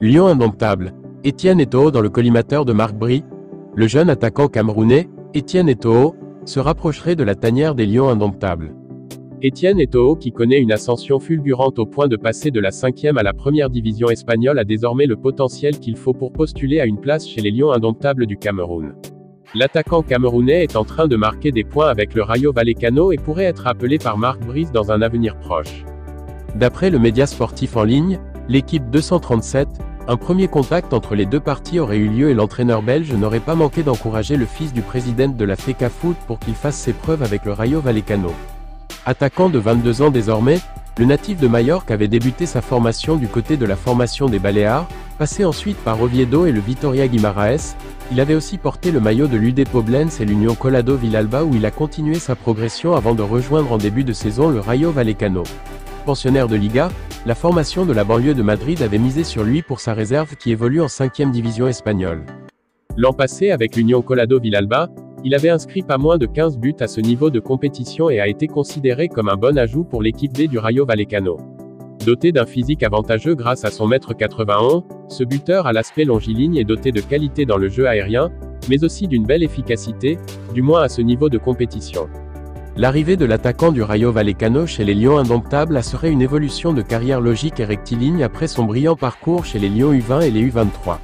Lion indomptable. Etienne Eto'o dans le collimateur de Marc Bry. Le jeune attaquant camerounais, Etienne Eto'o, se rapprocherait de la tanière des Lions indomptables. Etienne Eto'o, qui connaît une ascension fulgurante au point de passer de la 5e à la première division espagnole, a désormais le potentiel qu'il faut pour postuler à une place chez les Lions indomptables du Cameroun. L'attaquant camerounais est en train de marquer des points avec le Rayo Vallecano et pourrait être appelé par Marc Bry dans un avenir proche. D'après le média sportif en ligne, l'équipe 237, un premier contact entre les deux parties aurait eu lieu et l'entraîneur belge n'aurait pas manqué d'encourager le fils du président de la FECAFOOT pour qu'il fasse ses preuves avec le Rayo Vallecano. Attaquant de 22 ans désormais, le natif de Majorque avait débuté sa formation du côté de la formation des Baléares, passé ensuite par Oviedo et le Vitoria Guimaraes. Il avait aussi porté le maillot de l'UD Poblenz et l'Union Collado Villalba où il a continué sa progression avant de rejoindre en début de saison le Rayo Vallecano. Pensionnaire de Liga, la formation de la banlieue de Madrid avait misé sur lui pour sa réserve qui évolue en 5e division espagnole. L'an passé avec l'Union Collado Villalba, il avait inscrit pas moins de 15 buts à ce niveau de compétition et a été considéré comme un bon ajout pour l'équipe B du Rayo Vallecano. Doté d'un physique avantageux grâce à son 1m91 m, ce buteur à l'aspect longiligne est doté de qualité dans le jeu aérien, mais aussi d'une belle efficacité, du moins à ce niveau de compétition. L'arrivée de l'attaquant du Rayo Vallecano chez les Lions indomptables serait une évolution de carrière logique et rectiligne après son brillant parcours chez les Lions U20 et les U23.